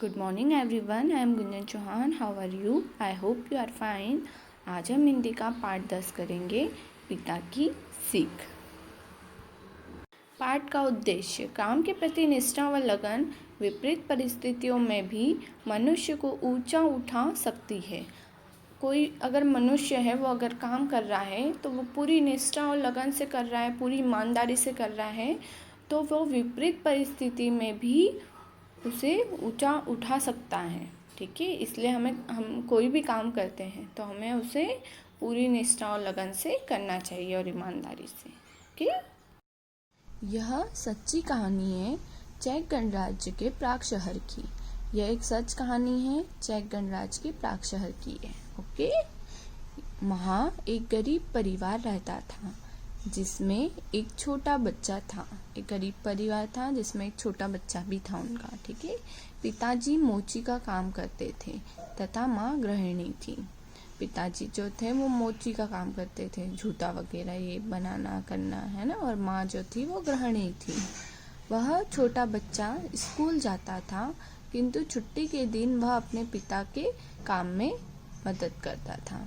Good morning everyone, I am Gunjan Chauhan. How are you? I hope you are fine. आज हम हिंदी का पाठ 10 करेंगे, पिता की सीख. पाठ का उद्देश्य: काम के प्रति निष्ठा व लगन विपरीत परिस्थितियों में भी मनुष्य को ऊंचा उठा सकती है. कोई अगर मनुष्य है, वो अगर काम कर रहा है तो वो पूरी निष्ठा और लगन से कर रहा है, पूरी ईमानदारी से कर रहा है, तो वो विपरीत परिस्थिति में भी उसे ऊंचा उठा सकता है. ठीक है, इसलिए हम कोई भी काम करते हैं तो हमें उसे पूरी निष्ठा और लगन से करना चाहिए और ईमानदारी से. ठीक है. यह सच्ची कहानी है चेक गणराज्य के प्राग शहर की. यह एक सच कहानी है, चेक गणराज्य के प्राग शहर की है. ओके. वहाँ एक गरीब परिवार रहता था जिसमें एक छोटा बच्चा था. एक गरीब परिवार था जिसमें एक छोटा बच्चा भी था उनका. ठीक है. पिताजी मोची का काम करते थे तथा माँ गृहिणी थी. पिताजी जो थे वो मोची का काम करते थे, जूता वगैरह ये बनाना करना है ना, और माँ जो थी वो गृहिणी थी. वह छोटा बच्चा स्कूल जाता था, किंतु छुट्टी के दिन वह अपने पिता के काम में मदद करता था.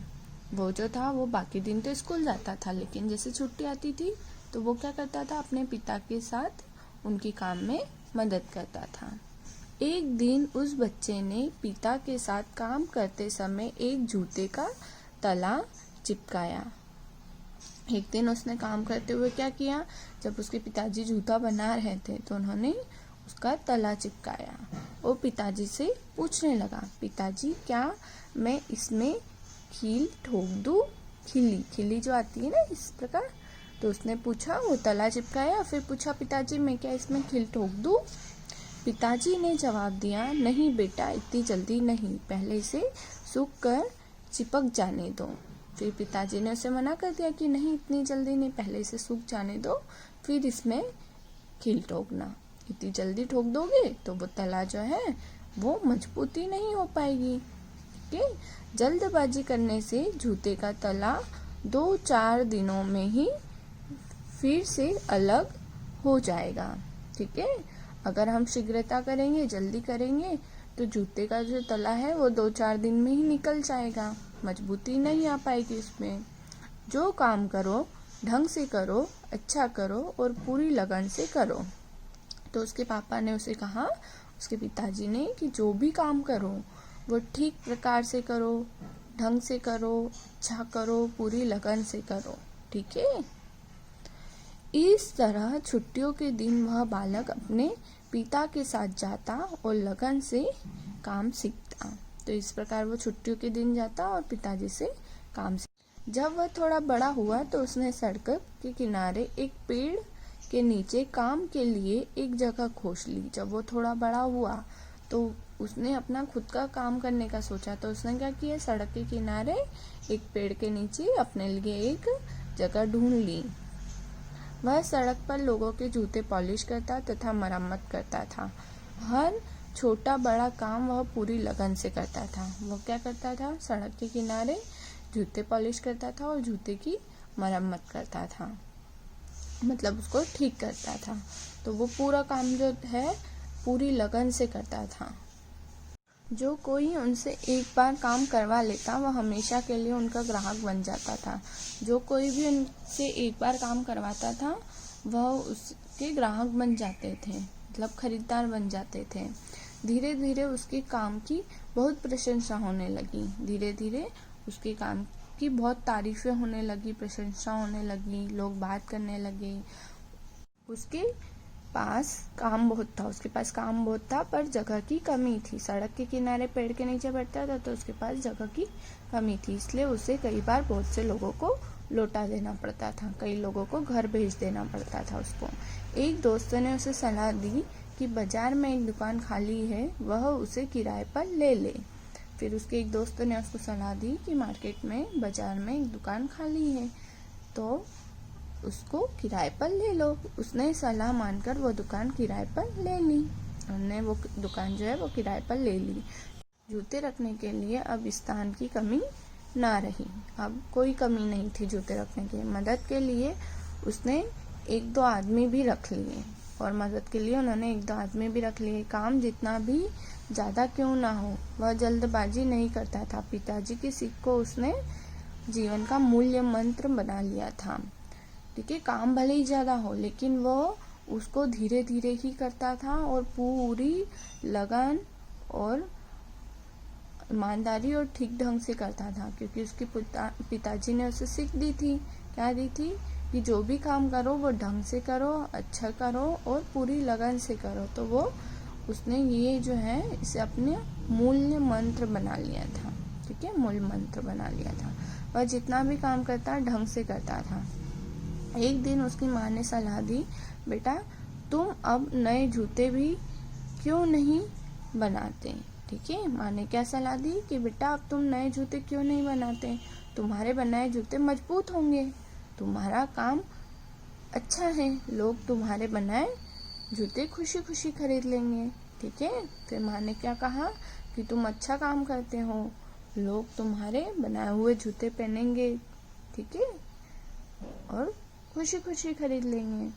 वो जो था वो बाकी दिन तो स्कूल जाता था, लेकिन जैसे छुट्टी आती थी तो वो क्या करता था, अपने पिता के साथ उनकी काम में मदद करता था. एक दिन उस बच्चे ने पिता के साथ काम करते समय एक जूते का तला चिपकाया. एक दिन उसने काम करते हुए क्या किया, जब उसके पिताजी जूता बना रहे थे तो उन्होंने उसका तला चिपकाया. वो पिताजी से पूछने लगा, पिताजी क्या मैं इसमें खील ठोक दूं? खिली जो आती है ना इस प्रकार. तो उसने पूछा, वो तला चिपकाया, फिर पूछा, पिताजी मैं क्या इसमें खील ठोक दूं? पिताजी ने जवाब दिया, नहीं बेटा, इतनी जल्दी नहीं, पहले इसे सूख कर चिपक जाने दो. फिर पिताजी ने उसे मना कर दिया कि नहीं, इतनी जल्दी नहीं, पहले इसे सूख जाने दो, फिर इसमें खील ठोकना. इतनी जल्दी ठोक दोगे तो वो तला जो है वो मजबूती नहीं हो पाएगी. ठीक है. जल्दबाजी करने से जूते का तला 2-4 दिनों में ही फिर से अलग हो जाएगा. ठीक है. अगर हम शीघ्रता करेंगे, जल्दी करेंगे, तो जूते का जो तला है वो 2-4 दिन में ही निकल जाएगा, मजबूती नहीं आ पाएगी उसमें. जो काम करो ढंग से करो, अच्छा करो और पूरी लगन से करो. तो उसके पापा ने उसे कहा, उसके पिताजी ने, कि जो भी काम करो वो ठीक प्रकार से करो, ढंग से करो, अच्छा करो, पूरी लगन से करो. ठीक है. इस तरह छुट्टियों के दिन वह बालक अपने पिता के साथ जाता और लगन से काम सीखता. तो इस प्रकार वो छुट्टियों के दिन जाता और पिताजी से काम सीखता. जब वह थोड़ा बड़ा हुआ तो उसने सड़क के किनारे एक पेड़ के नीचे काम के लिए एक जगह खोज ली. जब वो थोड़ा बड़ा हुआ तो उसने अपना खुद का काम करने का सोचा. तो उसने क्या किया, सड़क के किनारे एक पेड़ के नीचे अपने लिए एक जगह ढूंढ ली. वह सड़क पर लोगों के जूते पॉलिश करता तथा मरम्मत करता था. हर छोटा बड़ा काम वह पूरी लगन से करता था. वो क्या करता था, सड़क के किनारे जूते पॉलिश करता था और जूते की मरम्मत करता था, मतलब उसको ठीक करता था. तो वो पूरा काम जो है पूरी लगन से करता था. जो कोई उनसे एक बार काम करवा लेता वह हमेशा के लिए उनका ग्राहक बन जाता था. जो कोई भी उनसे एक बार काम करवाता था वह उसके ग्राहक बन जाते थे, मतलब खरीदार बन जाते थे. धीरे धीरे उसके काम की बहुत प्रशंसा होने लगी. धीरे धीरे उसके काम की बहुत तारीफें होने लगी, प्रशंसा होने लगी, लोग बात करने लगे. उसके पास काम बहुत था, पर जगह की कमी थी. सड़क के किनारे पेड़ के नीचे बैठता था तो उसके पास जगह की कमी थी, इसलिए उसे कई बार बहुत से लोगों को लौटा देना पड़ता था, कई लोगों को घर भेज देना पड़ता था उसको. एक दोस्त ने उसे सलाह दी कि बाजार में एक दुकान खाली है, वह उसे किराए पर ले ले. फिर उसके एक दोस्त ने उसको सलाह दी कि मार्केट में, बाजार में एक दुकान खाली है, तो उसको किराए पर ले लो. उसने सलाह मानकर वो दुकान किराए पर ले ली. उन्होंने वो दुकान जो है वो किराए पर ले ली. जूते रखने के लिए अब स्थान की कमी ना रही. अब कोई कमी नहीं थी जूते रखने की. मदद के लिए उसने 1-2 आदमी भी रख लिए, और मदद के लिए उन्होंने 1-2 आदमी भी रख लिए. काम जितना भी ज़्यादा क्यों ना हो, वह जल्दबाजी नहीं करता था। पिताजी की सीख को उसने जीवन का मूल्य मंत्र बना लिया था। ठीक है, काम भले ही ज़्यादा हो लेकिन वो उसको धीरे धीरे ही करता था और पूरी लगन और ईमानदारी और ठीक ढंग से करता था, क्योंकि उसके पिताजी ने उसे सीख दी थी। क्या दी थी? कि जो भी काम करो वो ढंग से करो, अच्छा करो और पूरी लगन से करो। तो वो उसने ये जो है इसे अपने मूल्य मंत्र बना लिया था। ठीक है, मूल मंत्र बना लिया था। वह जितना भी काम करता ढंग से करता था। एक दिन उसकी माँ ने सलाह दी, बेटा तुम अब नए जूते भी क्यों नहीं बनाते। ठीक है, माँ ने क्या सलाह दी कि बेटा अब तुम नए जूते क्यों नहीं बनाते, तुम्हारे बनाए जूते मजबूत होंगे, तुम्हारा काम अच्छा है, लोग तुम्हारे बनाए जूते खुशी खुशी खरीद लेंगे। ठीक है, फिर माँ ने क्या कहा कि तुम अच्छा काम करते हो, लोग तुम्हारे बनाए हुए जूते पहनेंगे। ठीक है, और खुशी खुशी खरीद लेंगे।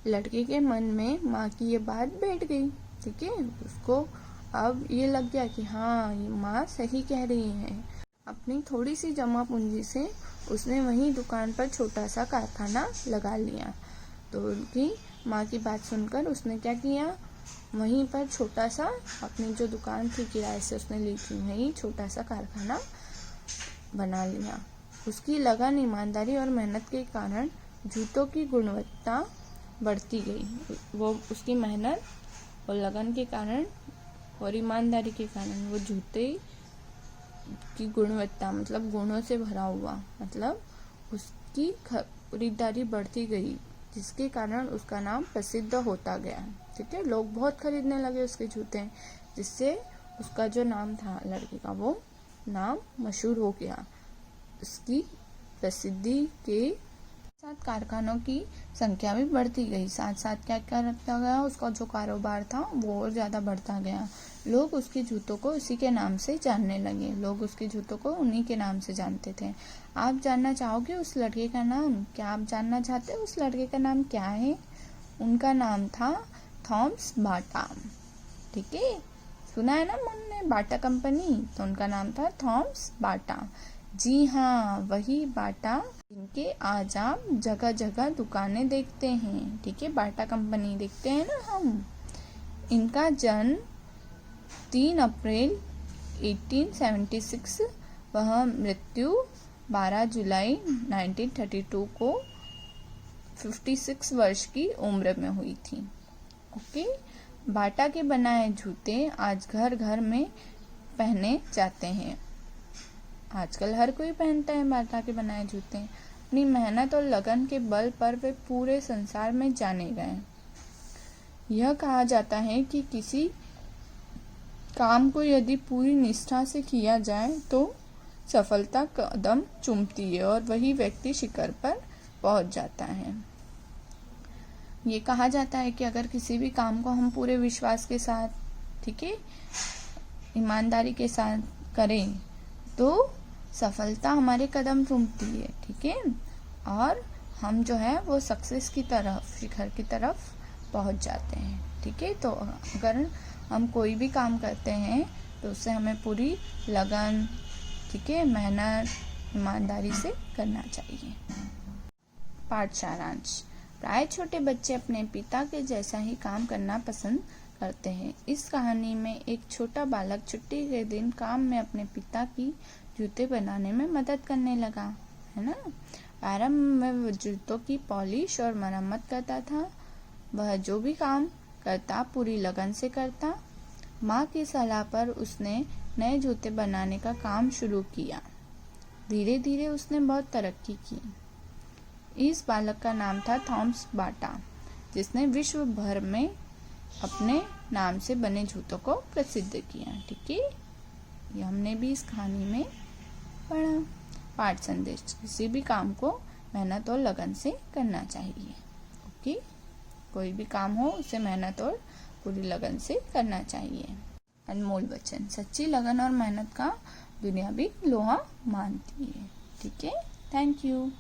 लड़के के मन में माँ की ये बात बैठ गई। ठीक है, उसको अब ये लग गया कि हाँ, ये माँ सही कह रही है। अपनी थोड़ी सी जमा पूंजी से उसने वहीं दुकान पर छोटा सा कारखाना लगा लिया। तो उनकी माँ की बात सुनकर उसने क्या किया, वहीं पर छोटा सा अपनी जो दुकान थी किराए से उसने ली थी, वहीं छोटा सा कारखाना बना लिया। उसकी लगन, ईमानदारी और मेहनत के कारण जूतों की गुणवत्ता बढ़ती गई। वो उसकी मेहनत और लगन के कारण और ईमानदारी के कारण वो जूते की गुणवत्ता मतलब गुणों से भरा हुआ, मतलब उसकी खरीदारी बढ़ती गई, जिसके कारण उसका नाम प्रसिद्ध होता गया। ठीक है, लोग बहुत खरीदने लगे उसके जूते, जिससे उसका जो नाम था लड़के का, वो नाम मशहूर हो गया। उसकी प्रसिद्धि के साथ कारखानों की संख्या भी बढ़ती गई। साथ साथ क्या क्या रखता गया, उसका जो कारोबार था वो और ज़्यादा बढ़ता गया। लोग उसके जूतों को उसी के नाम से जानने लगे, लोग उसके जूतों को उन्हीं के नाम से जानते थे। आप जानना चाहोगे उस लड़के का नाम? क्या आप जानना चाहते हो उस लड़के का नाम क्या है? उनका नाम था थॉमस बाटा। ठीक है, सुना है ना मन ने बाटा कंपनी, तो उनका नाम था थॉमस बाटा। जी हाँ, वही बाटा जिनके आज आप जगह जगह दुकानें देखते हैं। ठीक है, बाटा कंपनी देखते हैं ना हम। इनका जन्म 3 अप्रैल 1876, वह मृत्यु 12 जुलाई 1932 को 56 वर्ष की उम्र में हुई थी। ओके, बाटा के बनाए जूते आज घर घर में पहने जाते हैं। आजकल हर कोई पहनता है बाटा के बनाए जूते। अपनी मेहनत और लगन के बल पर वे पूरे संसार में जाने गए। यह कहा जाता है कि किसी काम को यदि पूरी निष्ठा से किया जाए तो सफलता कदम चूमती है और वही व्यक्ति शिखर पर पहुंच जाता है। ये कहा जाता है कि अगर किसी भी काम को हम पूरे विश्वास के साथ, ठीक है, ईमानदारी के साथ करें तो सफलता हमारे कदम चूमती है। ठीक है, और हम जो है वो सक्सेस की तरफ, शिखर की तरफ पहुंच जाते हैं। ठीक है, तो अगर हम कोई भी काम करते हैं तो उससे हमें पूरी लगन, ठीक है, मेहनत, ईमानदारी से करना चाहिए। पाठ सारांश। प्राय छोटे बच्चे अपने पिता के जैसा ही काम करना पसंद करते हैं। इस कहानी में एक छोटा बालक छुट्टी के दिन काम में अपने पिता की जूते बनाने में मदद करने लगा, है ना। प्रारंभ में वह जूतों की पॉलिश और मरम्मत करता था। वह जो भी काम करता पूरी लगन से करता। माँ की सलाह पर उसने नए जूते बनाने का काम शुरू किया। धीरे धीरे उसने बहुत तरक्की की। इस बालक का नाम था थॉमस बाटा, जिसने विश्व भर में अपने नाम से बने जूतों को प्रसिद्ध किया। ठीक है, ये हमने भी इस कहानी में पढ़ा। पाठ संदेश। किसी भी काम को मेहनत और लगन से करना चाहिए। ओके, कोई भी काम हो उसे मेहनत और पूरी लगन से करना चाहिए। अनमोल वचन। सच्ची लगन और मेहनत का दुनिया भी लोहा मानती है। ठीक है, थैंक यू।